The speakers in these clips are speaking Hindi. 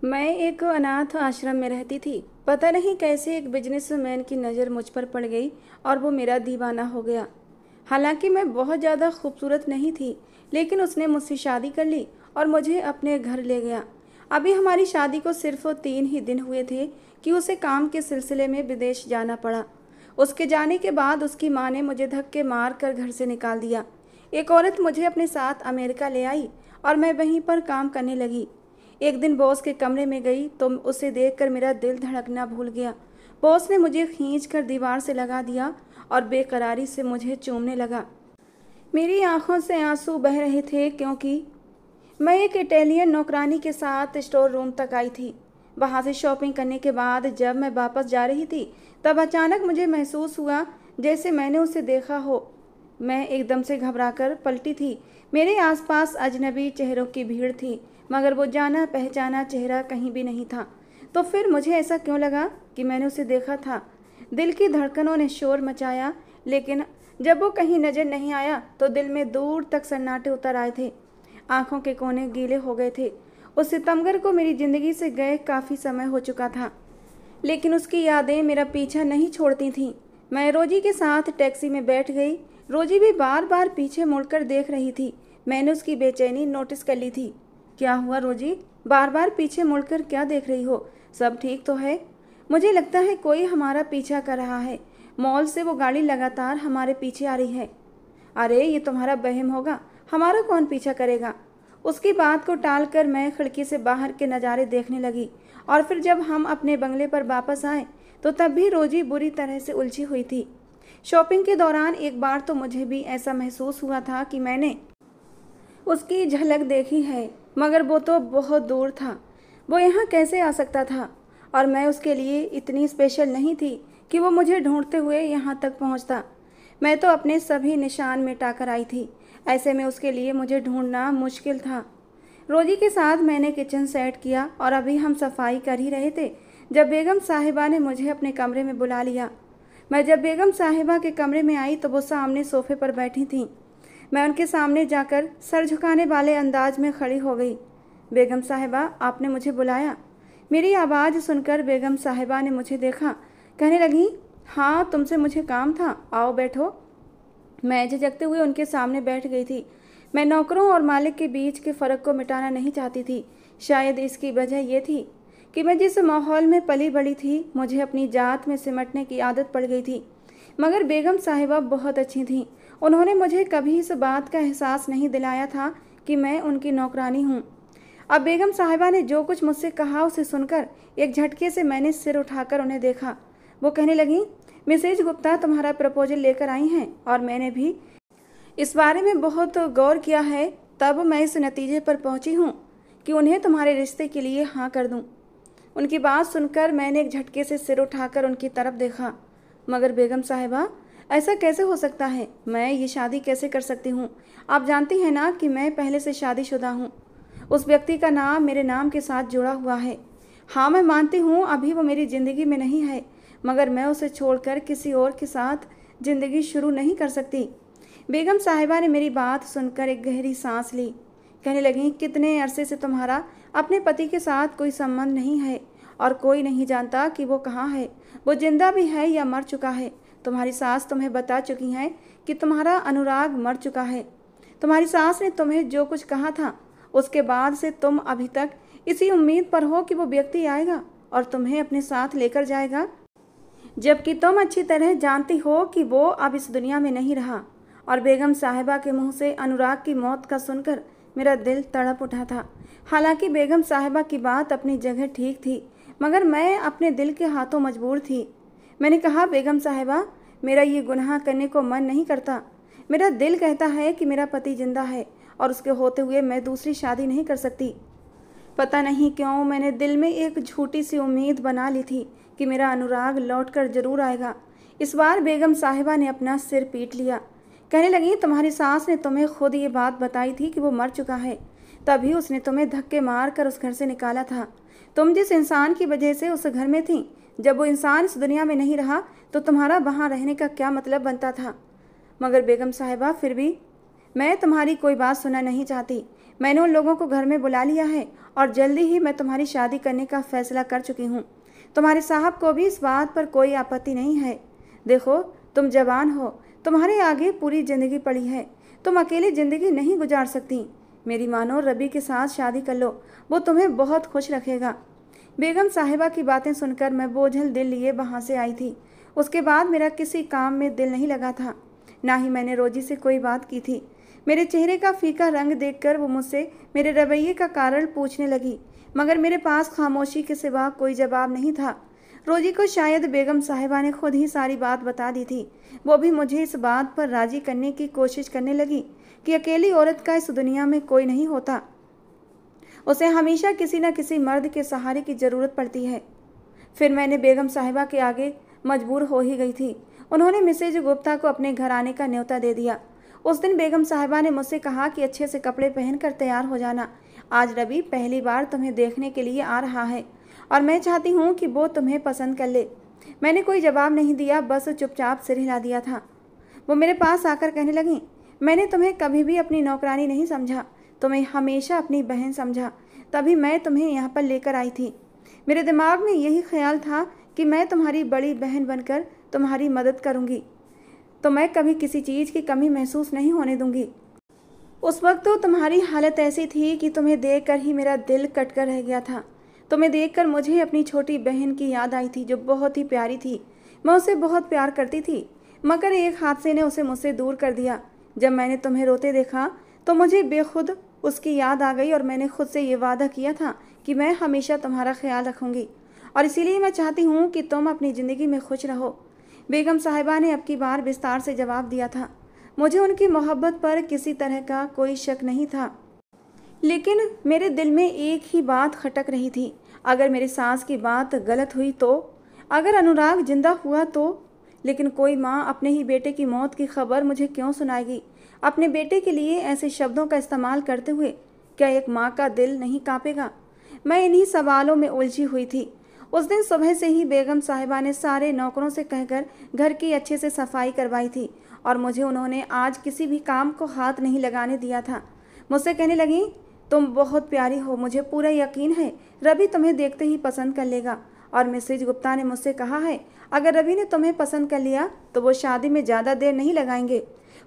मैं एक अनाथ आश्रम में रहती थी। पता नहीं कैसे एक बिजनेसमैन की नज़र मुझ पर पड़ गई और वो मेरा दीवाना हो गया। हालांकि मैं बहुत ज़्यादा खूबसूरत नहीं थी, लेकिन उसने मुझसे शादी कर ली और मुझे अपने घर ले गया। अभी हमारी शादी को सिर्फ 3 ही दिन हुए थे कि उसे काम के सिलसिले में विदेश जाना पड़ा। उसके जाने के बाद उसकी माँ ने मुझे धक्के मार कर घर से निकाल दिया। एक औरत मुझे अपने साथ अमेरिका ले आई और मैं वहीं पर काम करने लगी। एक दिन बॉस के कमरे में गई तो उसे देखकर मेरा दिल धड़कना भूल गया। बॉस ने मुझे खींचकर दीवार से लगा दिया और बेकरारी से मुझे चूमने लगा। मेरी आंखों से आंसू बह रहे थे क्योंकि मैं एक इटालियन नौकरानी के साथ स्टोर रूम तक आई थी। वहाँ से शॉपिंग करने के बाद जब मैं वापस जा रही थी तब अचानक मुझे महसूस हुआ जैसे मैंने उसे देखा हो। मैं एकदम से घबराकर पलटी थी। मेरे आसपास अजनबी चेहरों की भीड़ थी, मगर वो जाना पहचाना चेहरा कहीं भी नहीं था। तो फिर मुझे ऐसा क्यों लगा कि मैंने उसे देखा था। दिल की धड़कनों ने शोर मचाया, लेकिन जब वो कहीं नजर नहीं आया तो दिल में दूर तक सन्नाटे उतर आए थे। आंखों के कोने गीले हो गए थे। उस सितमगर को मेरी जिंदगी से गए काफ़ी समय हो चुका था, लेकिन उसकी यादें मेरा पीछा नहीं छोड़ती थीं। मैं रोजी के साथ टैक्सी में बैठ गई। रोजी भी बार बार पीछे मुड़कर देख रही थी। मैंने उसकी बेचैनी नोटिस कर ली थी। क्या हुआ रोजी? बार बार पीछे मुड़कर क्या देख रही हो? सब ठीक तो है? मुझे लगता है कोई हमारा पीछा कर रहा है। मॉल से वो गाड़ी लगातार हमारे पीछे आ रही है। अरे ये तुम्हारा वहम होगा, हमारा कौन पीछा करेगा। उसकी बात को टालकर मैं खिड़की से बाहर के नज़ारे देखने लगी और फिर जब हम अपने बंगले पर वापस आए तो तब भी रोजी बुरी तरह से उलझी हुई थी। शॉपिंग के दौरान एक बार तो मुझे भी ऐसा महसूस हुआ था कि मैंने उसकी झलक देखी है, मगर वो तो बहुत दूर था। वो यहाँ कैसे आ सकता था? और मैं उसके लिए इतनी स्पेशल नहीं थी कि वो मुझे ढूंढते हुए यहाँ तक पहुँचता। मैं तो अपने सभी निशान मिटा कर आई थी। ऐसे में उसके लिए मुझे ढूंढना मुश्किल था। रोजी के साथ मैंने किचन सेट किया और अभी हम सफाई कर ही रहे थे जब बेगम साहिबा ने मुझे अपने कमरे में बुला लिया। मैं जब बेगम साहिबा के कमरे में आई तो वो सामने सोफे पर बैठी थीं। मैं उनके सामने जाकर सर झुकाने वाले अंदाज में खड़ी हो गई। बेगम साहिबा, आपने मुझे बुलाया? मेरी आवाज़ सुनकर बेगम साहिबा ने मुझे देखा। कहने लगी, हाँ तुमसे मुझे काम था, आओ बैठो। मैं झिझकते हुए उनके सामने बैठ गई थी। मैं नौकरों और मालिक के बीच के फ़र्क को मिटाना नहीं चाहती थी। शायद इसकी वजह यह थी कि मैं जिस माहौल में पली बड़ी थी मुझे अपनी जात में सिमटने की आदत पड़ गई थी। मगर बेगम साहिबा बहुत अच्छी थीं। उन्होंने मुझे कभी इस बात का एहसास नहीं दिलाया था कि मैं उनकी नौकरानी हूँ। अब बेगम साहिबा ने जो कुछ मुझसे कहा उसे सुनकर एक झटके से मैंने सिर उठाकर उन्हें देखा। वो कहने लगी, मिसेज गुप्ता तुम्हारा प्रपोजल लेकर आई हैं और मैंने भी इस बारे में बहुत गौर किया है। तब मैं इस नतीजे पर पहुंची हूँ कि उन्हें तुम्हारे रिश्ते के लिए हाँ कर दूँ। उनकी बात सुनकर मैंने एक झटके से सिर उठाकर उनकी तरफ देखा। मगर बेगम साहिबा, ऐसा कैसे हो सकता है? मैं ये शादी कैसे कर सकती हूँ? आप जानती हैं ना कि मैं पहले से शादीशुदा हूँ। उस व्यक्ति का नाम मेरे नाम के साथ जुड़ा हुआ है। हाँ मैं मानती हूँ अभी वो मेरी ज़िंदगी में नहीं है, मगर मैं उसे छोड़कर किसी और के साथ ज़िंदगी शुरू नहीं कर सकती। बेगम साहिबा ने मेरी बात सुनकर एक गहरी सांस ली। कहने लगी, कितने अरसे से तुम्हारा अपने पति के साथ कोई संबंध नहीं है और कोई नहीं जानता कि वो कहाँ है, वो जिंदा भी है या मर चुका है। तुम्हारी सास तुम्हें बता चुकी हैं कि तुम्हारा अनुराग मर चुका है। तुम्हारी सास ने तुम्हें जो कुछ कहा था उसके बाद से तुम अभी तक इसी उम्मीद पर हो कि वो व्यक्ति आएगा और तुम्हें अपने साथ लेकर जाएगा, जबकि तुम अच्छी तरह जानती हो कि वो अब इस दुनिया में नहीं रहा। और बेगम साहिबा के मुंह से अनुराग की मौत का सुनकर मेरा दिल तड़प उठा था। हालांकि बेगम साहिबा की बात अपनी जगह ठीक थी, मगर मैं अपने दिल के हाथों मजबूर थी। मैंने कहा, बेगम साहिबा, मेरा ये गुनाह करने को मन नहीं करता। मेरा दिल कहता है कि मेरा पति जिंदा है और उसके होते हुए मैं दूसरी शादी नहीं कर सकती। पता नहीं क्यों मैंने दिल में एक झूठी सी उम्मीद बना ली थी कि मेरा अनुराग लौटकर जरूर आएगा। इस बार बेगम साहिबा ने अपना सिर पीट लिया। कहने लगी, तुम्हारी सास ने तुम्हें खुद ये बात बताई थी कि वो मर चुका है, तभी उसने तुम्हें धक्के मार कर उस घर से निकाला था। तुम जिस इंसान की वजह से उस घर में थी, जब वो इंसान इस दुनिया में नहीं रहा तो तुम्हारा वहाँ रहने का क्या मतलब बनता था? मगर बेगम साहिबा, फिर भी मैं तुम्हारी कोई बात सुनना नहीं चाहती। मैंने उन लोगों को घर में बुला लिया है और जल्दी ही मैं तुम्हारी शादी करने का फैसला कर चुकी हूँ। तुम्हारे साहब को भी इस बात पर कोई आपत्ति नहीं है। देखो, तुम जवान हो, तुम्हारे आगे पूरी ज़िंदगी पड़ी है। तुम अकेली ज़िंदगी नहीं गुजार सकती। मेरी मानो रवि के साथ शादी कर लो, वो तुम्हें बहुत खुश रखेगा। बेगम साहिबा की बातें सुनकर मैं बोझल दिल लिए वहाँ से आई थी। उसके बाद मेरा किसी काम में दिल नहीं लगा था, ना ही मैंने रोजी से कोई बात की थी। मेरे चेहरे का फीका रंग देखकर वो मुझसे मेरे रवैये का कारण पूछने लगी, मगर मेरे पास खामोशी के सिवा कोई जवाब नहीं था। रोजी को शायद बेगम साहिबा ने खुद ही सारी बात बता दी थी। वो भी मुझे इस बात पर राजी करने की कोशिश करने लगी कि अकेली औरत का इस दुनिया में कोई नहीं होता, उसे हमेशा किसी न किसी मर्द के सहारे की ज़रूरत पड़ती है। फिर मैंने बेगम साहिबा के आगे मजबूर हो ही गई थी। उन्होंने मिसेज गुप्ता को अपने घर आने का न्योता दे दिया। उस दिन बेगम साहिबा ने मुझसे कहा कि अच्छे से कपड़े पहनकर तैयार हो जाना। आज रवि पहली बार तुम्हें देखने के लिए आ रहा है और मैं चाहती हूँ कि वो तुम्हें पसंद कर ले। मैंने कोई जवाब नहीं दिया, बस चुपचाप सिर हिला दिया था। वो मेरे पास आकर कहने लगी, मैंने तुम्हें कभी भी अपनी नौकरानी नहीं समझा, तुम्हें हमेशा अपनी बहन समझा, तभी मैं तुम्हें यहाँ पर लेकर आई थी। मेरे दिमाग में यही ख्याल था कि मैं तुम्हारी बड़ी बहन बनकर तुम्हारी मदद करूँगी, तो मैं कभी किसी चीज़ की कमी महसूस नहीं होने दूँगी। उस वक्त तो तुम्हारी हालत ऐसी थी कि तुम्हें देखकर ही मेरा दिल कटकर रह गया था। तुम्हें देखकर मुझे अपनी छोटी बहन की याद आई थी, जो बहुत ही प्यारी थी। मैं उसे बहुत प्यार करती थी, मगर एक हादसे ने उसे मुझसे दूर कर दिया। जब मैंने तुम्हें रोते देखा तो मुझे बेखुद उसकी याद आ गई और मैंने खुद से ये वादा किया था कि मैं हमेशा तुम्हारा ख्याल रखूँगी, और इसीलिए मैं चाहती हूँ कि तुम अपनी ज़िंदगी में खुश रहो। बेगम साहिबा ने अब की बार विस्तार से जवाब दिया था। मुझे उनकी मोहब्बत पर किसी तरह का कोई शक नहीं था, लेकिन मेरे दिल में एक ही बात खटक रही थी। अगर मेरी सास की बात गलत हुई तो, अगर अनुराग जिंदा हुआ तो, लेकिन कोई माँ अपने ही बेटे की मौत की खबर मुझे क्यों सुनाएगी? अपने बेटे के लिए ऐसे शब्दों का इस्तेमाल करते हुए क्या एक माँ का दिल नहीं कांपेगा? मैं इन्हीं सवालों में उलझी हुई थी। उस दिन सुबह से ही बेगम साहिबा ने सारे नौकरों से कहकर घर की अच्छे से सफाई करवाई थी और मुझे उन्होंने आज किसी भी काम को हाथ नहीं लगाने दिया था। मुझसे कहने लगी, तुम बहुत प्यारी हो, मुझे पूरा यकीन है रवि तुम्हें देखते ही पसंद कर लेगा। और मिसेज गुप्ता ने मुझसे कहा है, अगर रवि ने तुम्हें पसंद कर लिया तो वो शादी में ज़्यादा देर नहीं लगाएंगे।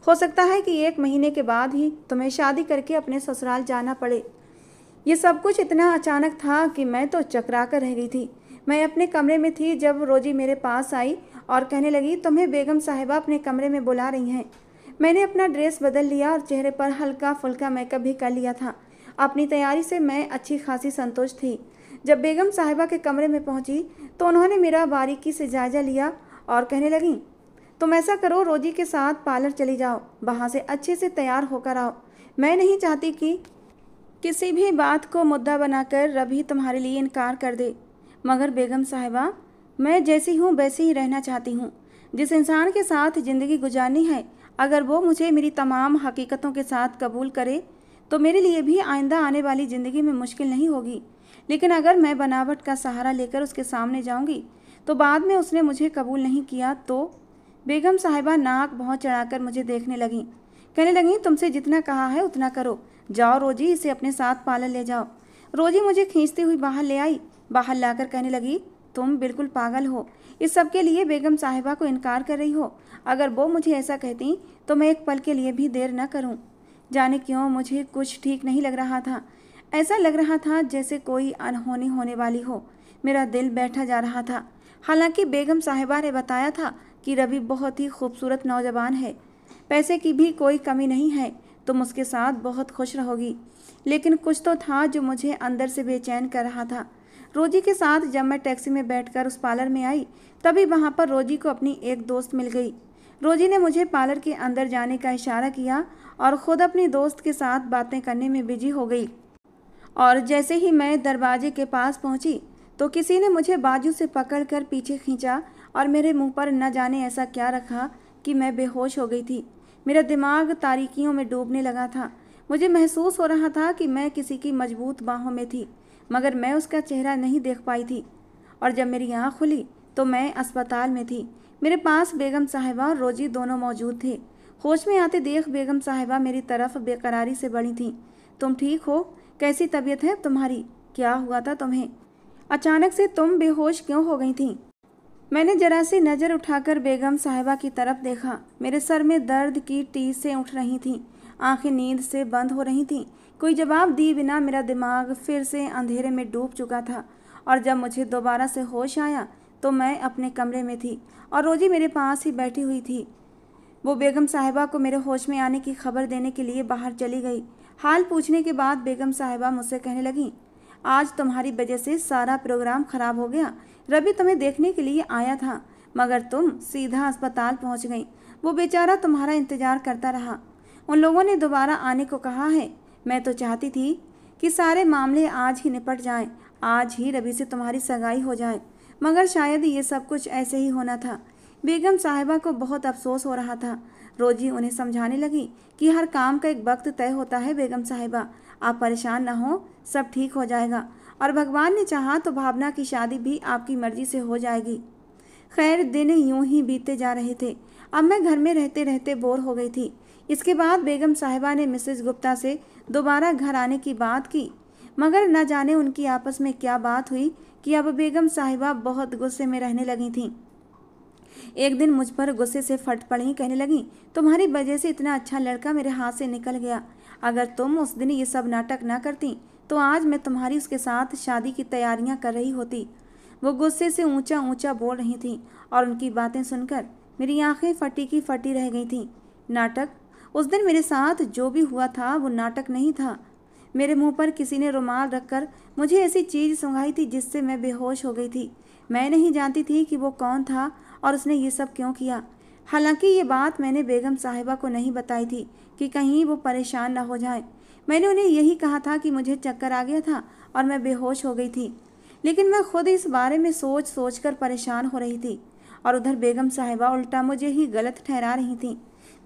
हो सकता है कि 1 महीने के बाद ही तुम्हें शादी करके अपने ससुराल जाना पड़े। ये सब कुछ इतना अचानक था कि मैं तो चकरा कर रह गई थी। मैं अपने कमरे में थी जब रोजी मेरे पास आई और कहने लगी, तुम्हें बेगम साहिबा अपने कमरे में बुला रही हैं। मैंने अपना ड्रेस बदल लिया और चेहरे पर हल्का फुल्का मेकअप भी कर लिया था। अपनी तैयारी से मैं अच्छी खासी संतुष्ट थी। जब बेगम साहिबा के कमरे में पहुंची तो उन्होंने मेरा बारीकी से जायजा लिया और कहने लगी, तुम ऐसा करो, रोजी के साथ पार्लर चली जाओ, वहाँ से अच्छे से तैयार होकर आओ। मैं नहीं चाहती कि किसी भी बात को मुद्दा बनाकर रवि तुम्हारे लिए इनकार कर दे, मगर बेगम साहिबा, मैं जैसी हूँ वैसे ही रहना चाहती हूँ। जिस इंसान के साथ ज़िंदगी गुजारनी है, अगर वो मुझे मेरी तमाम हकीकतों के साथ कबूल करे तो मेरे लिए भी आइंदा आने वाली ज़िंदगी में मुश्किल नहीं होगी। लेकिन अगर मैं बनावट का सहारा लेकर उसके सामने जाऊंगी तो बाद में उसने मुझे कबूल नहीं किया तो? बेगम साहिबा नाक बहुत चढ़ाकर मुझे देखने लगी। कहने लगी, तुमसे जितना कहा है उतना करो, जाओ रोजी, इसे अपने साथ पार्लर ले जाओ। रोजी मुझे खींचती हुई बाहर ले आई। बाहर लाकर कहने लगी, तुम बिल्कुल पागल हो, इस सब के लिए बेगम साहिबा को इनकार कर रही हो। अगर वो मुझे ऐसा कहती तो मैं एक पल के लिए भी देर न करूं। जाने क्यों मुझे कुछ ठीक नहीं लग रहा था। ऐसा लग रहा था जैसे कोई अनहोनी होने वाली हो। मेरा दिल बैठा जा रहा था। हालांकि बेगम साहिबा ने बताया था कि रवि बहुत ही खूबसूरत नौजवान है, पैसे की भी कोई कमी नहीं है, तुम उसके साथ बहुत खुश रहोगी। लेकिन कुछ तो था जो मुझे अंदर से बेचैन कर रहा था। रोजी के साथ जब मैं टैक्सी में बैठकर उस पार्लर में आई, तभी वहाँ पर रोजी को अपनी एक दोस्त मिल गई। रोजी ने मुझे पार्लर के अंदर जाने का इशारा किया और ख़ुद अपनी दोस्त के साथ बातें करने में बिजी हो गई। और जैसे ही मैं दरवाजे के पास पहुंची तो किसी ने मुझे बाजू से पकड़कर पीछे खींचा और मेरे मुंह पर न जाने ऐसा क्या रखा कि मैं बेहोश हो गई थी। मेरा दिमाग तारीकियों में डूबने लगा था। मुझे महसूस हो रहा था कि मैं किसी की मजबूत बाहों में थी, मगर मैं उसका चेहरा नहीं देख पाई थी। और जब मेरी आँख खुली तो मैं अस्पताल में थी। मेरे पास बेगम साहिबा और रोजी दोनों मौजूद थे। होश में आते देख बेगम साहिबा मेरी तरफ बेकरारी से बढ़ी थी। तुम ठीक हो? कैसी तबीयत है तुम्हारी? क्या हुआ था तुम्हें? अचानक से तुम बेहोश क्यों हो गई थी? मैंने जरा सी नज़र उठाकर बेगम साहिबा की तरफ देखा। मेरे सर में दर्द की टीसें उठ रही थीं, आंखें नींद से बंद हो रही थीं। कोई जवाब दिए बिना मेरा दिमाग फिर से अंधेरे में डूब चुका था और जब मुझे दोबारा से होश आया तो मैं अपने कमरे में थी और रोजी मेरे पास ही बैठी हुई थी। वो बेगम साहिबा को मेरे होश में आने की खबर देने के लिए बाहर चली गई। हाल पूछने के बाद बेगम साहिबा मुझसे कहने लगी, आज तुम्हारी वजह से सारा प्रोग्राम खराब हो गया। रवि तुम्हें देखने के लिए आया था मगर तुम सीधा अस्पताल पहुंच गई। वो बेचारा तुम्हारा इंतजार करता रहा। उन लोगों ने दोबारा आने को कहा है। मैं तो चाहती थी कि सारे मामले आज ही निपट जाएं, आज ही रवि से तुम्हारी सगाई हो जाए, मगर शायद ये सब कुछ ऐसे ही होना था। बेगम साहिबा को बहुत अफसोस हो रहा था। रोजी उन्हें समझाने लगी कि हर काम का एक वक्त तय होता है बेगम साहिबा, आप परेशान न हो, सब ठीक हो जाएगा और भगवान ने चाहा तो भावना की शादी भी आपकी मर्जी से हो जाएगी। खैर, दिन यूं ही बीतते जा रहे थे। अब मैं घर में रहते रहते बोर हो गई थी। इसके बाद बेगम साहिबा ने मिसेस गुप्ता से दोबारा घर आने की बात की, मगर न जाने उनकी आपस में क्या बात हुई कि अब बेगम साहिबा बहुत गुस्से में रहने लगी थीं। एक दिन मुझ पर गुस्से से फट पड़ी, कहने लगी, तुम्हारी वजह से इतना अच्छा लड़का मेरे हाथ से निकल गया। अगर तुम उस दिन ये सब नाटक ना करती तो आज मैं तुम्हारी उसके साथ शादी की तैयारियां कर रही होती। वो गुस्से से ऊंचा ऊंचा बोल रही थी और उनकी बातें सुनकर मेरी आंखें फटी की फटी रह गई थीं। नाटक? उस दिन मेरे साथ जो भी हुआ था वो नाटक नहीं था। मेरे मुंह पर किसी ने रुमाल रखकर मुझे ऐसी चीज़ सुंघाई थी जिससे मैं बेहोश हो गई थी। मैं नहीं जानती थी कि वो कौन था और उसने ये सब क्यों किया। हालांकि ये बात मैंने बेगम साहिबा को नहीं बताई थी कि कहीं वो परेशान न हो जाए। मैंने उन्हें यही कहा था कि मुझे चक्कर आ गया था और मैं बेहोश हो गई थी, लेकिन मैं खुद इस बारे में सोच सोच कर परेशान हो रही थी और उधर बेगम साहिबा उल्टा मुझे ही गलत ठहरा रही थी।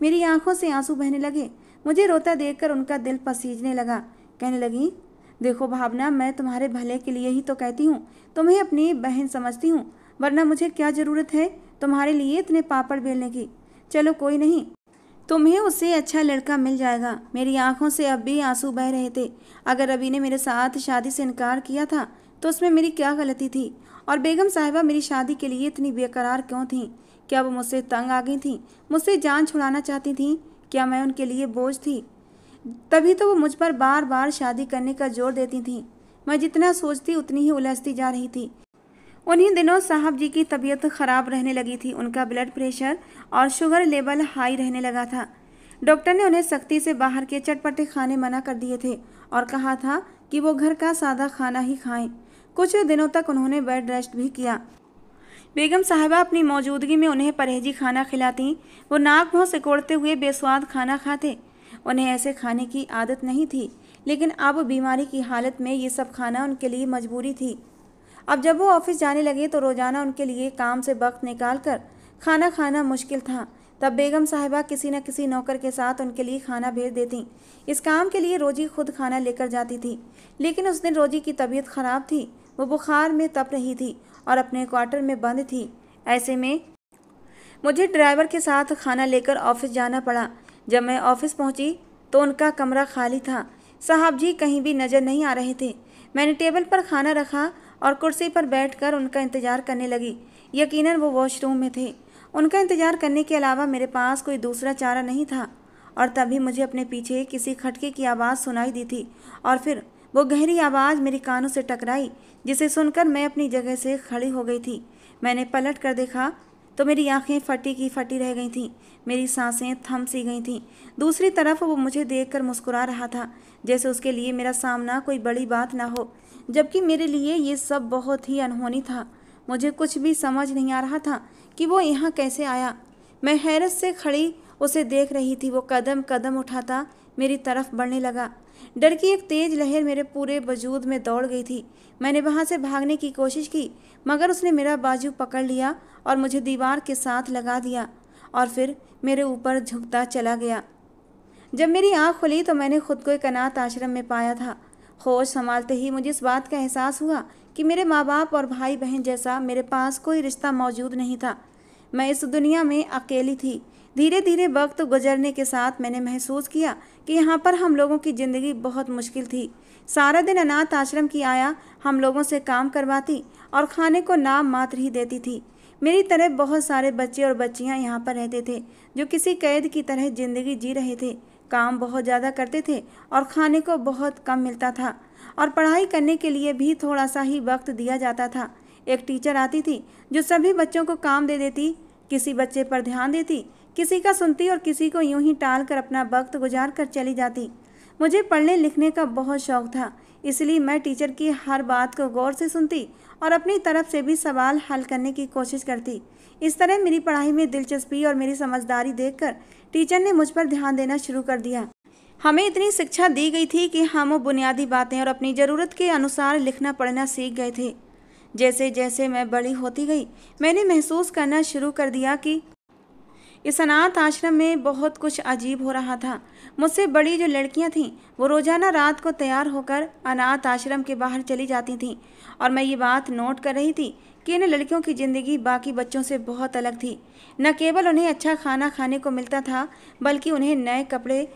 मेरी आंखों से आंसू बहने लगे। मुझे रोता देखकर उनका दिल पसीजने लगा। कहने लगी, देखो भावना, मैं तुम्हारे भले के लिए ही तो कहती हूँ, तुम्हें अपनी बहन समझती हूँ, वरना मुझे क्या ज़रूरत है तुम्हारे लिए इतने पापड़ बेलने की। चलो कोई नहीं, तुम्हें उससे अच्छा लड़का मिल जाएगा। मेरी आंखों से अब भी आंसू बह रहे थे। अगर रवि ने मेरे साथ शादी से इनकार किया था तो उसमें मेरी क्या गलती थी? और बेगम साहिबा मेरी शादी के लिए इतनी बेकरार क्यों थीं? क्या वो मुझसे तंग आ गई थीं? मुझसे जान छुड़ाना चाहती थीं? क्या मैं उनके लिए बोझ थी? तभी तो वो मुझ पर बार बार शादी करने का जोर देती थीं। मैं जितना सोचती उतनी ही उलझती जा रही थी। उन्हीं दिनों साहब जी की तबीयत खराब रहने लगी थी। उनका ब्लड प्रेशर और शुगर लेवल हाई रहने लगा था। डॉक्टर ने उन्हें सख्ती से बाहर के चटपटे खाने मना कर दिए थे और कहा था कि वो घर का सादा खाना ही खाएं। कुछ दिनों तक उन्होंने बेड रेस्ट भी किया। बेगम साहिबा अपनी मौजूदगी में उन्हें परहेजी खाना खिलाती। वो नाक मुँह सिकोड़ते हुए बेस्वाद खाना खाते। उन्हें ऐसे खाने की आदत नहीं थी, लेकिन अब बीमारी की हालत में ये सब खाना उनके लिए मजबूरी थी। अब जब वो ऑफिस जाने लगे तो रोज़ाना उनके लिए काम से वक्त निकाल कर खाना खाना मुश्किल था। तब बेगम साहिबा किसी न किसी नौकर के साथ उनके लिए खाना भेज देती। इस काम के लिए रोजी खुद खाना लेकर जाती थी, लेकिन उस दिन रोजी की तबीयत खराब थी। वो बुखार में तप रही थी और अपने क्वार्टर में बंद थी। ऐसे में मुझे ड्राइवर के साथ खाना लेकर ऑफिस जाना पड़ा। जब मैं ऑफिस पहुंची तो उनका कमरा खाली था। साहब जी कहीं भी नज़र नहीं आ रहे थे। मैंने टेबल पर खाना रखा और कुर्सी पर बैठकर उनका इंतज़ार करने लगी। यकीनन वो वॉशरूम में थे। उनका इंतज़ार करने के अलावा मेरे पास कोई दूसरा चारा नहीं था। और तभी मुझे अपने पीछे किसी खटके की आवाज़ सुनाई दी थी और फिर वो गहरी आवाज़ मेरे कानों से टकराई, जिसे सुनकर मैं अपनी जगह से खड़ी हो गई थी। मैंने पलट कर देखा तो मेरी आंखें फटी की फटी रह गई थीं। मेरी सांसें थम सी गई थीं। दूसरी तरफ वो मुझे देखकर मुस्कुरा रहा था, जैसे उसके लिए मेरा सामना कोई बड़ी बात ना हो, जबकि मेरे लिए ये सब बहुत ही अनहोनी था। मुझे कुछ भी समझ नहीं आ रहा था कि वो यहाँ कैसे आया। मैं हैरत से खड़ी उसे देख रही थी। वो कदम कदम उठाता मेरी तरफ बढ़ने लगा। डर की एक तेज लहर मेरे पूरे वजूद में दौड़ गई थी। मैंने वहाँ से भागने की कोशिश की, मगर उसने मेरा बाजू पकड़ लिया और मुझे दीवार के साथ लगा दिया और फिर मेरे ऊपर झुकता चला गया। जब मेरी आँख खुली तो मैंने खुद को एक अनाथ आश्रम में पाया था। होश संभालते ही मुझे इस बात का एहसास हुआ कि मेरे माँ बाप और भाई बहन जैसा मेरे पास कोई रिश्ता मौजूद नहीं था। मैं इस दुनिया में अकेली थी। धीरे धीरे वक्त गुजरने के साथ मैंने महसूस किया कि यहाँ पर हम लोगों की ज़िंदगी बहुत मुश्किल थी। सारा दिन अनाथ आश्रम की आया हम लोगों से काम करवाती और खाने को नाम मात्र ही देती थी। मेरी तरह बहुत सारे बच्चे और बच्चियाँ यहाँ पर रहते थे जो किसी कैद की तरह ज़िंदगी जी रहे थे। काम बहुत ज़्यादा करते थे और खाने को बहुत कम मिलता था और पढ़ाई करने के लिए भी थोड़ा सा ही वक्त दिया जाता था। एक टीचर आती थी जो सभी बच्चों को काम दे देती, किसी बच्चे पर ध्यान देती, किसी का सुनती और किसी को यूं ही टाल कर अपना वक्त गुजार कर चली जाती। मुझे पढ़ने लिखने का बहुत शौक था, इसलिए मैं टीचर की हर बात को गौर से सुनती और अपनी तरफ से भी सवाल हल करने की कोशिश करती। इस तरह मेरी पढ़ाई में दिलचस्पी और मेरी समझदारी देखकर टीचर ने मुझ पर ध्यान देना शुरू कर दिया। हमें इतनी शिक्षा दी गई थी कि हम वो बुनियादी बातें और अपनी ज़रूरत के अनुसार लिखना पढ़ना सीख गए थे। जैसे जैसे मैं बड़ी होती गई मैंने महसूस करना शुरू कर दिया कि इस अनाथ आश्रम में बहुत कुछ अजीब हो रहा था। मुझसे बड़ी जो लड़कियां थीं वो रोज़ाना रात को तैयार होकर अनाथ आश्रम के बाहर चली जाती थीं और मैं ये बात नोट कर रही थी कि इन लड़कियों की ज़िंदगी बाकी बच्चों से बहुत अलग थी। न केवल उन्हें अच्छा खाना खाने को मिलता था बल्कि उन्हें नए कपड़े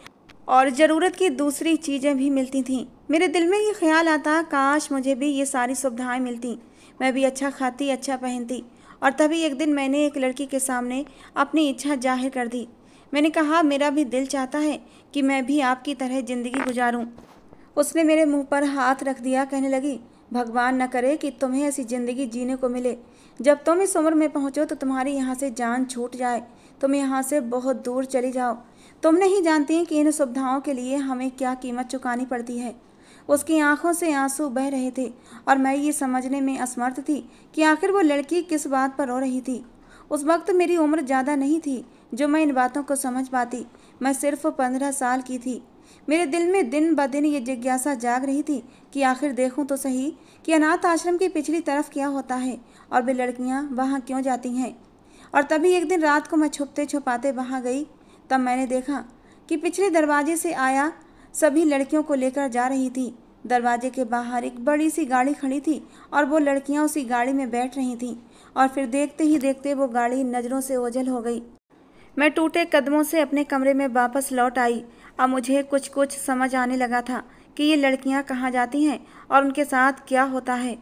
और ज़रूरत की दूसरी चीज़ें भी मिलती थीं। मेरे दिल में ये ख्याल आता, काश मुझे भी ये सारी सुविधाएं मिलती, मैं भी अच्छा खाती, अच्छा पहनती। और तभी एक दिन मैंने एक लड़की के सामने अपनी इच्छा जाहिर कर दी। मैंने कहा, मेरा भी दिल चाहता है कि मैं भी आपकी तरह ज़िंदगी गुजारूं। उसने मेरे मुंह पर हाथ रख दिया, कहने लगी, भगवान न करे कि तुम्हें ऐसी ज़िंदगी जीने को मिले। जब तुम इस उम्र में पहुंचो तो तुम्हारी यहाँ से जान छूट जाए, तुम यहाँ से बहुत दूर चली जाओ। तुम नहीं जानती कि इन सुविधाओं के लिए हमें क्या कीमत चुकानी पड़ती है। उसकी आंखों से आंसू बह रहे थे और मैं ये समझने में असमर्थ थी कि आखिर वो लड़की किस बात पर रो रही थी। उस वक्त मेरी उम्र ज़्यादा नहीं थी जो मैं इन बातों को समझ पाती। मैं सिर्फ 15 साल की थी। मेरे दिल में दिन ब दिन ये जिज्ञासा जाग रही थी कि आखिर देखूं तो सही कि अनाथ आश्रम की पिछली तरफ क्या होता है और वे लड़कियां वहां क्यों जाती हैं। और तभी एक दिन रात को मैं छुपते छुपाते वहां गई। तब मैंने देखा कि पिछले दरवाजे से आया सभी लड़कियों को लेकर जा रही थी। दरवाजे के बाहर एक बड़ी सी गाड़ी खड़ी थी और वो लड़कियां उसी गाड़ी में बैठ रही थीं और फिर देखते ही देखते वो गाड़ी नज़रों से ओझल हो गई। मैं टूटे कदमों से अपने कमरे में वापस लौट आई। अब मुझे कुछ कुछ समझ आने लगा था कि ये लड़कियां कहाँ जाती हैं और उनके साथ क्या होता है।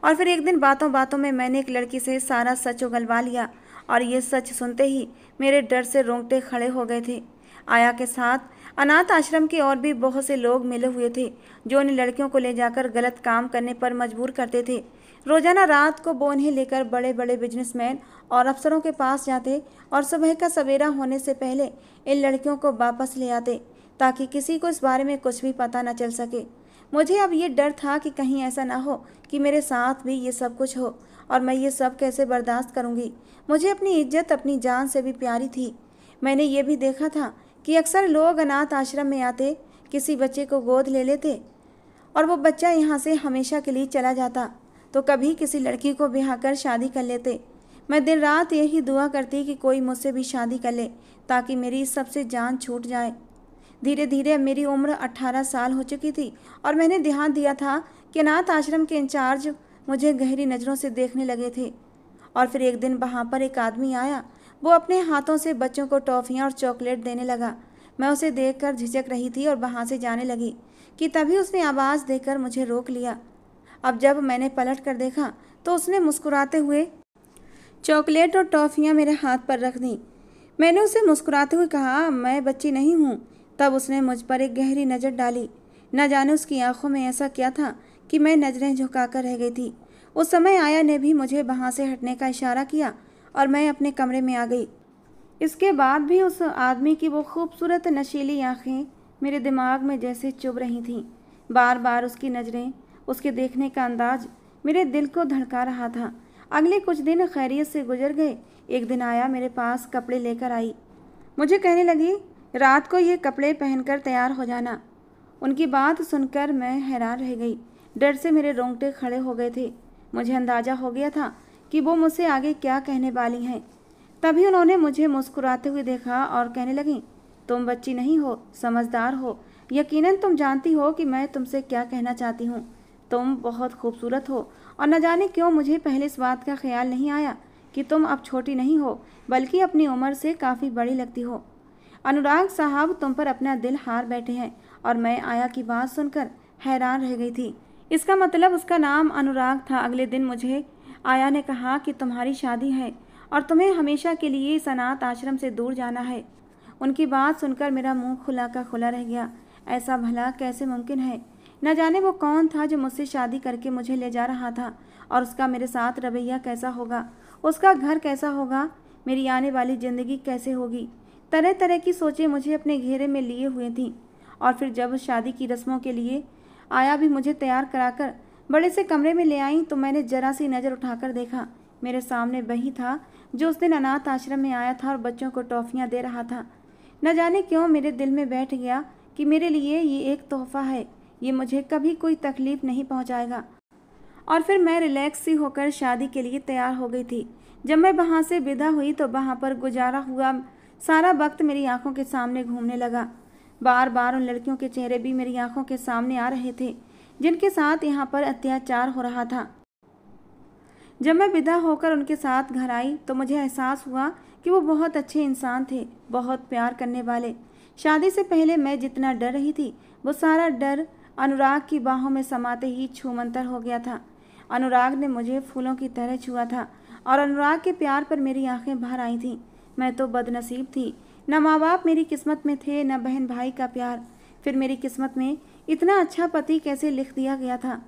और फिर एक दिन बातों बातों में मैंने एक लड़की से सारा सच उगलवा लिया और ये सच सुनते ही मेरे डर से रोंगटे खड़े हो गए थे। आया के साथ अनाथ आश्रम के और भी बहुत से लोग मिले हुए थे जो उन लड़कियों को ले जाकर गलत काम करने पर मजबूर करते थे। रोजाना रात को वो उन्हें लेकर बड़े बड़े बिजनेसमैन और अफसरों के पास जाते और सुबह का सवेरा होने से पहले इन लड़कियों को वापस ले आते ताकि किसी को इस बारे में कुछ भी पता न चल सके। मुझे अब ये डर था कि कहीं ऐसा ना हो कि मेरे साथ भी ये सब कुछ हो और मैं ये सब कैसे बर्दाश्त करूँगी। मुझे अपनी इज्जत अपनी जान से भी प्यारी थी। मैंने ये भी देखा था कि अक्सर लोग अनाथ आश्रम में आते, किसी बच्चे को गोद ले लेते और वो बच्चा यहाँ से हमेशा के लिए चला जाता, तो कभी किसी लड़की को ब्याह कर शादी कर लेते। मैं दिन रात यही दुआ करती कि कोई मुझसे भी शादी कर ले ताकि मेरी इस सब से जान छूट जाए। धीरे धीरे मेरी उम्र 18 साल हो चुकी थी और मैंने ध्यान दिया था कि अनाथ आश्रम के इंचार्ज मुझे गहरी नज़रों से देखने लगे थे। और फिर एक दिन वहाँ पर एक आदमी आया। वो अपने हाथों से बच्चों को टॉफ़ियाँ और चॉकलेट देने लगा। मैं उसे देखकर झिझक रही थी और वहाँ से जाने लगी कि तभी उसने आवाज़ देकर मुझे रोक लिया। अब जब मैंने पलट कर देखा तो उसने मुस्कुराते हुए चॉकलेट और टॉफ़ियाँ मेरे हाथ पर रख दी। मैंने उसे मुस्कुराते हुए कहा, मैं बच्ची नहीं हूँ। तब उसने मुझ पर एक गहरी नज़र डाली। न जाने उसकी आंखों में ऐसा क्या था कि मैं नज़रें झुकाकर रह गई थी। उस समय आया ने भी मुझे वहाँ से हटने का इशारा किया और मैं अपने कमरे में आ गई। इसके बाद भी उस आदमी की वो खूबसूरत नशीली आँखें मेरे दिमाग में जैसे चुभ रही थीं। बार बार उसकी नज़रें, उसके देखने का अंदाज मेरे दिल को धड़का रहा था। अगले कुछ दिन खैरियत से गुजर गए। एक दिन आया, मेरे पास कपड़े लेकर आई। मुझे कहने लगी, रात को ये कपड़े पहनकर तैयार हो जाना। उनकी बात सुनकर मैं हैरान रह गई। डर से मेरे रोंगटे खड़े हो गए थे। मुझे अंदाज़ा हो गया था कि वो मुझसे आगे क्या कहने वाली हैं। तभी उन्होंने मुझे मुस्कुराते हुए देखा और कहने लगी, तुम बच्ची नहीं हो, समझदार हो। यकीनन तुम जानती हो कि मैं तुमसे क्या कहना चाहती हूँ। तुम बहुत खूबसूरत हो और न जाने क्यों मुझे पहले इस बात का ख्याल नहीं आया कि तुम अब छोटी नहीं हो, बल्कि अपनी उम्र से काफ़ी बड़ी लगती हो। अनुराग साहब तुम पर अपना दिल हार बैठे हैं। और मैं आया की बात सुनकर हैरान रह गई थी। इसका मतलब उसका नाम अनुराग था। अगले दिन मुझे आया ने कहा कि तुम्हारी शादी है और तुम्हें हमेशा के लिए इस अनाथ आश्रम से दूर जाना है। उनकी बात सुनकर मेरा मुंह खुला का खुला रह गया। ऐसा भला कैसे मुमकिन है? न जाने वो कौन था जो मुझसे शादी करके मुझे ले जा रहा था, और उसका मेरे साथ रवैया कैसा होगा, उसका घर कैसा होगा, मेरी आने वाली ज़िंदगी कैसे होगी। तरह तरह की सोचें मुझे अपने घेरे में लिए हुए थीं। और फिर जब शादी की रस्मों के लिए आया भी मुझे तैयार कराकर बड़े से कमरे में ले आई, तो मैंने जरा सी नज़र उठाकर देखा। मेरे सामने वही था जो उस दिन अनाथ आश्रम में आया था और बच्चों को टॉफ़ियाँ दे रहा था। न जाने क्यों मेरे दिल में बैठ गया कि मेरे लिए ये एक तोहफ़ा है, ये मुझे कभी कोई तकलीफ़ नहीं पहुंचाएगा। और फिर मैं रिलैक्स सी होकर शादी के लिए तैयार हो गई थी। जब मैं वहाँ से विदा हुई तो वहाँ पर गुजारा हुआ सारा वक्त मेरी आंखों के सामने घूमने लगा। बार बार उन लड़कियों के चेहरे भी मेरी आंखों के सामने आ रहे थे जिनके साथ यहाँ पर अत्याचार हो रहा था। जब मैं विदा होकर उनके साथ घर आई तो मुझे एहसास हुआ कि वो बहुत अच्छे इंसान थे, बहुत प्यार करने वाले। शादी से पहले मैं जितना डर रही थी, वो सारा डर अनुराग की बाहों में समाते ही छूमंतर हो गया था। अनुराग ने मुझे फूलों की तरह छुआ था और अनुराग के प्यार पर मेरी आंखें भर आई थीं। मैं तो बदनसीब थी, न माँ बाप मेरी किस्मत में थे, न बहन भाई का प्यार। फिर मेरी किस्मत में इतना अच्छा पति कैसे लिख दिया गया था,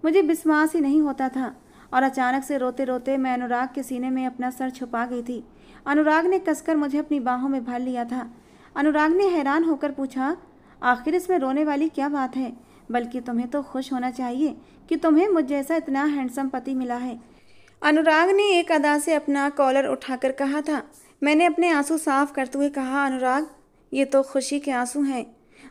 मुझे विश्वास ही नहीं होता था। और अचानक से रोते रोते मैं अनुराग के सीने में अपना सर छुपा गई थी। अनुराग ने कसकर मुझे अपनी बाहों में भर लिया था। अनुराग ने हैरान होकर पूछा, आखिर इसमें रोने वाली क्या बात है? बल्कि तुम्हें तो खुश होना चाहिए कि तुम्हें मुझ जैसा इतना हैंडसम पति मिला है। अनुराग ने एक अदा से अपना कॉलर उठाकर कहा था। मैंने अपने आंसू साफ करते हुए कहा, अनुराग, ये तो खुशी के आंसू हैं।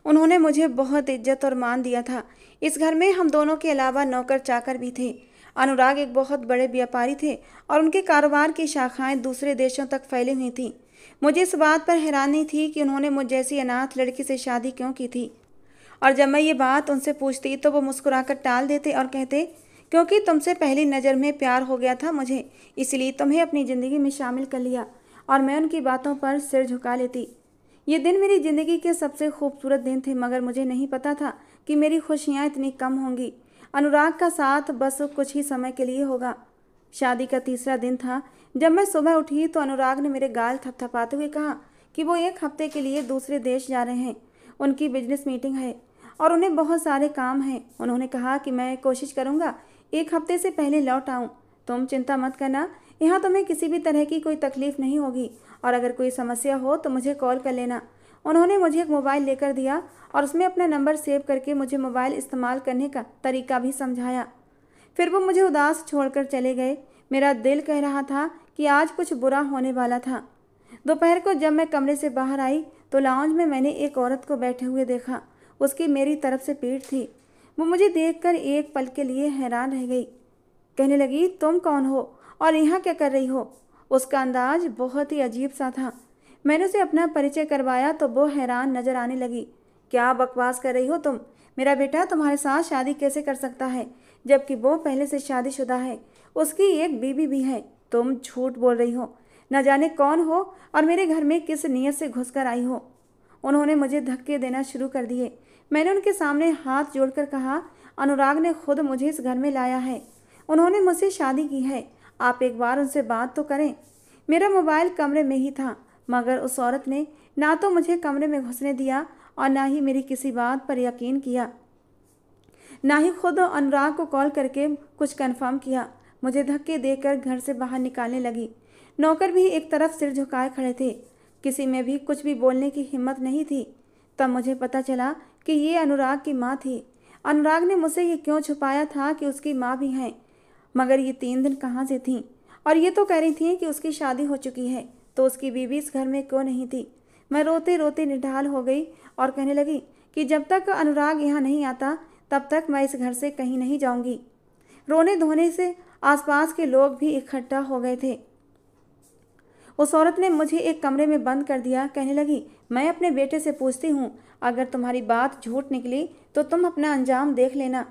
उन्होंने मुझे बहुत इज्जत और मान दिया था। इस घर में हम दोनों के अलावा नौकर चाकर भी थे। अनुराग एक बहुत बड़े व्यापारी थे और उनके कारोबार की शाखाएं दूसरे देशों तक फैली हुई थीं। मुझे इस बात पर हैरानी थी कि उन्होंने मुझ जैसी अनाथ लड़की से शादी क्यों की थी। और जब मैं ये बात उनसे पूछती तो वो मुस्कुराकर टाल देते और कहते, क्योंकि तुमसे पहली नज़र में प्यार हो गया था मुझे, इसलिए तुम्हें अपनी ज़िंदगी में शामिल कर लिया। और मैं उनकी बातों पर सिर झुका लेती। ये दिन मेरी ज़िंदगी के सबसे खूबसूरत दिन थे, मगर मुझे नहीं पता था कि मेरी खुशियाँ इतनी कम होंगी। अनुराग का साथ बस कुछ ही समय के लिए होगा। शादी का तीसरा दिन था। जब मैं सुबह उठी तो अनुराग ने मेरे गाल थपथपाते हुए कहा कि वो 1 हफ्ते के लिए दूसरे देश जा रहे हैं। उनकी बिजनेस मीटिंग है और उन्हें बहुत सारे काम हैं। उन्होंने कहा कि मैं कोशिश करूँगा 1 हफ्ते से पहले लौट आऊँ। तुम चिंता मत करना, यहाँ तुम्हें किसी भी तरह की कोई तकलीफ़ नहीं होगी, और अगर कोई समस्या हो तो मुझे कॉल कर लेना। उन्होंने मुझे एक मोबाइल लेकर दिया और उसमें अपना नंबर सेव करके मुझे मोबाइल इस्तेमाल करने का तरीका भी समझाया। फिर वो मुझे उदास छोड़कर चले गए। मेरा दिल कह रहा था कि आज कुछ बुरा होने वाला था। दोपहर को जब मैं कमरे से बाहर आई तो लाउंज में मैंने एक औरत को बैठे हुए देखा। उसकी मेरी तरफ से पीठ थी। वो मुझे देखकर एक पल के लिए हैरान रह गई। कहने लगी, तुम कौन हो और यहाँ क्या कर रही हो? उसका अंदाज बहुत ही अजीब सा था। मैंने उसे अपना परिचय करवाया तो वो हैरान नजर आने लगी। क्या बकवास कर रही हो तुम? मेरा बेटा तुम्हारे साथ शादी कैसे कर सकता है, जबकि वो पहले से शादीशुदा है, उसकी एक बीवी भी है। तुम झूठ बोल रही हो। न जाने कौन हो और मेरे घर में किस नीयत से घुसकर आई हो। उन्होंने मुझे धक्के देना शुरू कर दिए। मैंने उनके सामने हाथ जोड़कर कहा, अनुराग ने खुद मुझे इस घर में लाया है, उन्होंने मुझसे शादी की है, आप एक बार उनसे बात तो करें। मेरा मोबाइल कमरे में ही था, मगर उस औरत ने ना तो मुझे कमरे में घुसने दिया और ना ही मेरी किसी बात पर यकीन किया, ना ही खुद अनुराग को कॉल करके कुछ कंफर्म किया। मुझे धक्के देकर घर से बाहर निकालने लगी। नौकर भी एक तरफ सिर झुकाए खड़े थे। किसी में भी कुछ भी बोलने की हिम्मत नहीं थी। तब मुझे पता चला कि ये अनुराग की माँ थी। अनुराग ने मुझसे ये क्यों छुपाया था कि उसकी माँ भी हैं, मगर ये 3 दिन कहाँ से थीं? और ये तो कह रही थी कि उसकी शादी हो चुकी है, तो उसकी बीवी इस घर में क्यों नहीं थी? मैं रोते रोते निढाल हो गई और कहने लगी कि जब तक अनुराग यहाँ नहीं आता तब तक मैं इस घर से कहीं नहीं जाऊँगी। रोने धोने से आसपास के लोग भी इकट्ठा हो गए थे। उस औरत ने मुझे एक कमरे में बंद कर दिया। कहने लगी, मैं अपने बेटे से पूछती हूँ, अगर तुम्हारी बात झूठ निकली तो तुम अपना अंजाम देख लेना।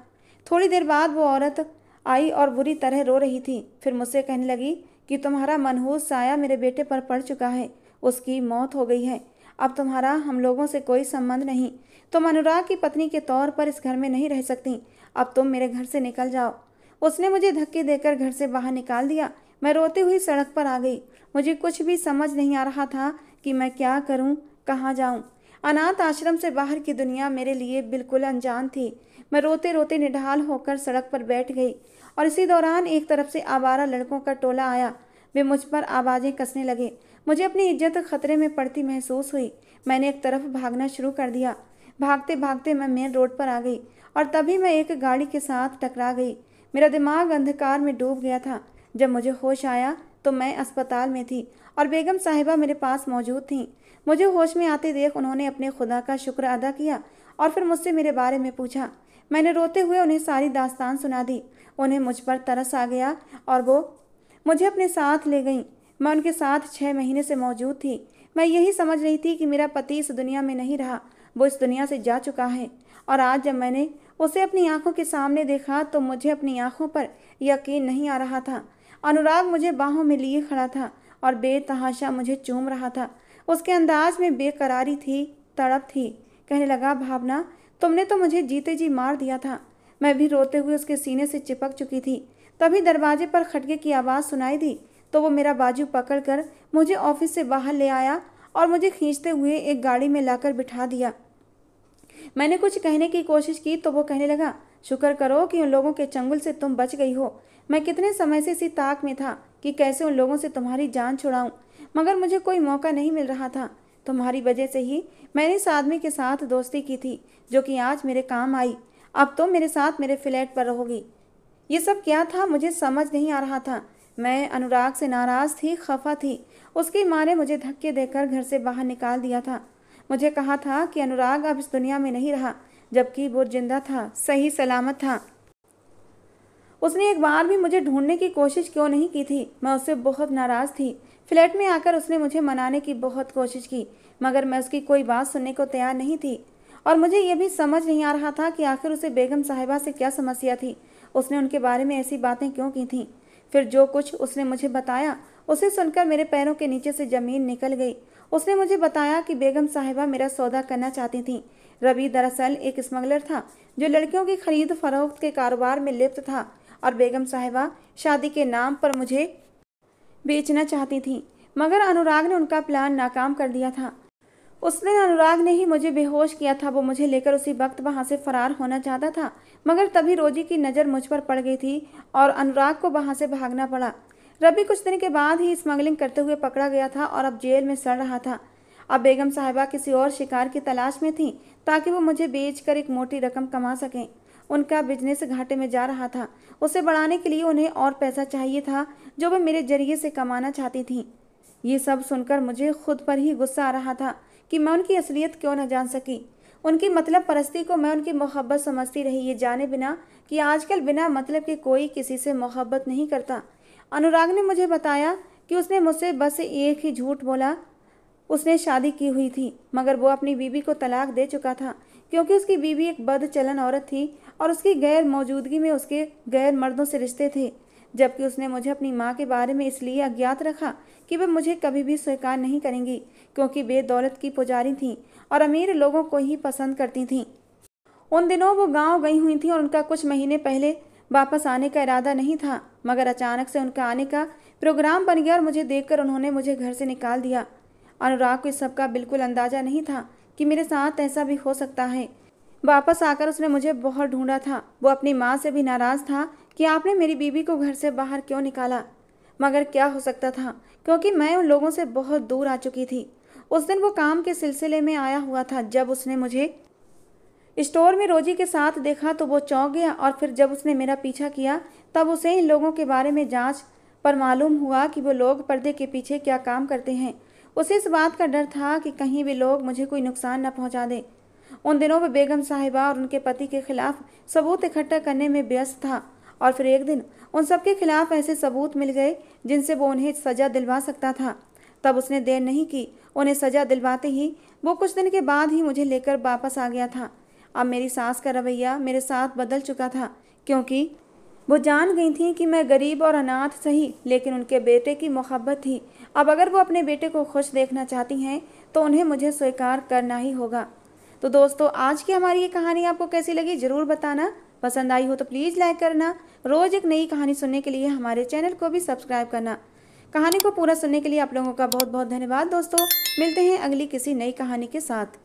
थोड़ी देर बाद वो औरत आई और बुरी तरह रो रही थी। फिर मुझसे कहने लगी कि तुम्हारा मनहूस साया मेरे बेटे पर पड़ चुका है। उसकी मौत हो गई है। अब तुम्हारा हम लोगों से कोई संबंध नहीं। तुम अनुराग की पत्नी के तौर पर इस घर में नहीं रह सकती। अब तुम मेरे घर से निकल जाओ। उसने मुझे धक्के देकर घर से बाहर निकाल दिया। मैं रोती हुई सड़क पर आ गई। मुझे कुछ भी समझ नहीं आ रहा था कि मैं क्या करूं, कहाँ जाऊं। अनाथ आश्रम से बाहर की दुनिया मेरे लिए बिल्कुल अनजान थी। मैं रोते रोते निढाल होकर सड़क पर बैठ गई और इसी दौरान एक तरफ से आवारा लड़कों का टोला आया। वे मुझ पर आवाज़ें कसने लगे। मुझे अपनी इज्जत खतरे में पड़ती महसूस हुई। मैंने एक तरफ भागना शुरू कर दिया। भागते भागते मैं मेन रोड पर आ गई और तभी मैं एक गाड़ी के साथ टकरा गई। मेरा दिमाग अंधकार में डूब गया था। जब मुझे होश आया तो मैं अस्पताल में थी और बेगम साहिबा मेरे पास मौजूद थीं। मुझे होश में आते देख उन्होंने अपने खुदा का शुक्र अदा किया और फिर मुझसे मेरे बारे में पूछा। मैंने रोते हुए उन्हें सारी दास्तान सुना दी। उन्हें मुझ पर तरस आ गया और वो मुझे अपने साथ ले गईं। मैं उनके साथ 6 महीने से मौजूद थी। मैं यही समझ रही थी कि मेरा पति इस दुनिया में नहीं रहा, वो इस दुनिया से जा चुका है। और आज जब मैंने उसे अपनी आंखों के सामने देखा तो मुझे अपनी आंखों पर यकीन नहीं आ रहा था। अनुराग मुझे बाहों में लिए खड़ा था और बेतहाशा मुझे चूम रहा था। उसके अंदाज में बेकरारी थी, तड़प थी। कहने लगा, भावना, तुमने तो मुझे जीते जी मार दिया था। मैं भी रोते हुए उसके सीने से चिपक चुकी थी। तभी दरवाजे पर खटके की आवाज़ सुनाई दी तो वो मेरा बाजू पकड़कर मुझे ऑफिस से बाहर ले आया और मुझे खींचते हुए एक गाड़ी में लाकर बिठा दिया। मैंने कुछ कहने की कोशिश की तो वो कहने लगा, शुक्र करो कि उन लोगों के चंगुल से तुम बच गई हो। मैं कितने समय से इसी ताक में था कि कैसे उन लोगों से तुम्हारी जान छुड़ाऊं, मगर मुझे कोई मौका नहीं मिल रहा था। तुम्हारी वजह से ही मैंने इस आदमी के साथ दोस्ती की थी जो कि आज मेरे काम आई। अब तुम मेरे साथ मेरे फ्लैट पर रहोगी। ये सब क्या था मुझे समझ नहीं आ रहा था। मैं अनुराग से नाराज़ थी, खफा थी। उसकी माँ ने मुझे धक्के देकर घर से बाहर निकाल दिया था। मुझे कहा था कि अनुराग अब इस दुनिया में नहीं रहा, जबकि वो जिंदा था, सही सलामत था। उसने एक बार भी मुझे ढूंढने की कोशिश क्यों नहीं की थी। मैं उससे बहुत नाराज़ थी। फ्लैट में आकर उसने मुझे मनाने की बहुत कोशिश की, मगर मैं उसकी कोई बात सुनने को तैयार नहीं थी। और मुझे ये भी समझ नहीं आ रहा था कि आखिर उसे बेगम साहिबा से क्या समस्या थी। उसने उनके बारे में ऐसी बातें क्यों की थीं। फिर जो कुछ उसने मुझे बताया उसे सुनकर मेरे पैरों के नीचे से ज़मीन निकल गई। उसने मुझे बताया कि बेगम साहिबा मेरा सौदा करना चाहती थीं। रवि दरअसल एक स्मगलर था जो लड़कियों की खरीद फरोख्त के कारोबार में लिप्त था और बेगम साहिबा शादी के नाम पर मुझे बेचना चाहती थीं, मगर अनुराग ने उनका प्लान नाकाम कर दिया था। उस दिन अनुराग ने ही मुझे बेहोश किया था। वो मुझे लेकर उसी वक्त वहां से फरार होना चाहता था, मगर तभी रोजी की नज़र मुझ पर पड़ गई थी और अनुराग को वहां से भागना पड़ा। रवि कुछ दिन के बाद ही स्मगलिंग करते हुए पकड़ा गया था और अब जेल में सड़ रहा था। अब बेगम साहिबा किसी और शिकार की तलाश में थी ताकि वो मुझे बेचकर एक मोटी रकम कमा सकें। उनका बिजनेस घाटे में जा रहा था। उसे बढ़ाने के लिए उन्हें और पैसा चाहिए था जो वे मेरे जरिए से कमाना चाहती थीं। ये सब सुनकर मुझे खुद पर ही गुस्सा आ रहा था कि मैं उनकी असलियत क्यों न जान सकी। उनकी मतलब परस्ती को मैं उनकी मोहब्बत समझती रही, ये जाने बिना कि आजकल बिना मतलब के कोई किसी से मोहब्बत नहीं करता। अनुराग ने मुझे बताया कि उसने मुझसे बस एक ही झूठ बोला। उसने शादी की हुई थी, मगर वो अपनी बीवी को तलाक दे चुका था क्योंकि उसकी बीवी एक बदचलन औरत थी और उसकी गैर मौजूदगी में उसके गैर मर्दों से रिश्ते थे। जबकि उसने मुझे अपनी माँ के बारे में इसलिए अज्ञात रखा कि वे मुझे कभी भी स्वीकार नहीं करेंगी, क्योंकि वे दौलत की पुजारी थीं और अमीर लोगों को ही पसंद करती थीं। उन दिनों वो गांव गई हुई थीं और उनका कुछ महीने पहले वापस आने का इरादा नहीं था, मगर अचानक से उनका आने का प्रोग्राम बन गया और मुझे देखकर उन्होंने मुझे घर से निकाल दिया। अनुराग को इस सब का बिल्कुल अंदाज़ा नहीं था कि मेरे साथ ऐसा भी हो सकता है। वापस आकर उसने मुझे बहुत ढूंढा था। वो अपनी माँ से भी नाराज़ था कि आपने मेरी बीवी को घर से बाहर क्यों निकाला, मगर क्या हो सकता था क्योंकि मैं उन लोगों से बहुत दूर आ चुकी थी। उस दिन वो काम के सिलसिले में आया हुआ था। जब उसने मुझे स्टोर में रोजी के साथ देखा तो वो चौंक गया और फिर जब उसने मेरा पीछा किया तब उसे इन लोगों के बारे में जांच पर मालूम हुआ कि वो लोग पर्दे के पीछे क्या काम करते हैं। उसे इस बात का डर था कि कहीं भी लोग मुझे कोई नुकसान न पहुंचा दें। उन दिनों वह बेगम साहिबा और उनके पति के खिलाफ सबूत इकट्ठा करने में व्यस्त था और फिर एक दिन उन सबके खिलाफ ऐसे सबूत मिल गए जिनसे वो उन्हें सज़ा दिलवा सकता था। तब उसने देर नहीं की। उन्हें सज़ा दिलवाते ही वो कुछ दिन के बाद ही मुझे लेकर वापस आ गया था। अब मेरी सास का रवैया मेरे साथ बदल चुका था, क्योंकि वो जान गई थीं कि मैं गरीब और अनाथ सही, लेकिन उनके बेटे की मोहब्बत थी। अब अगर वो अपने बेटे को खुश देखना चाहती हैं तो उन्हें मुझे स्वीकार करना ही होगा। तो दोस्तों, आज की हमारी ये कहानी आपको कैसी लगी ज़रूर बताना। पसंद आई हो तो प्लीज़ लाइक करना। रोज़ एक नई कहानी सुनने के लिए हमारे चैनल को भी सब्सक्राइब करना। कहानी को पूरा सुनने के लिए आप लोगों का बहुत बहुत धन्यवाद दोस्तों। मिलते हैं अगली किसी नई कहानी के साथ।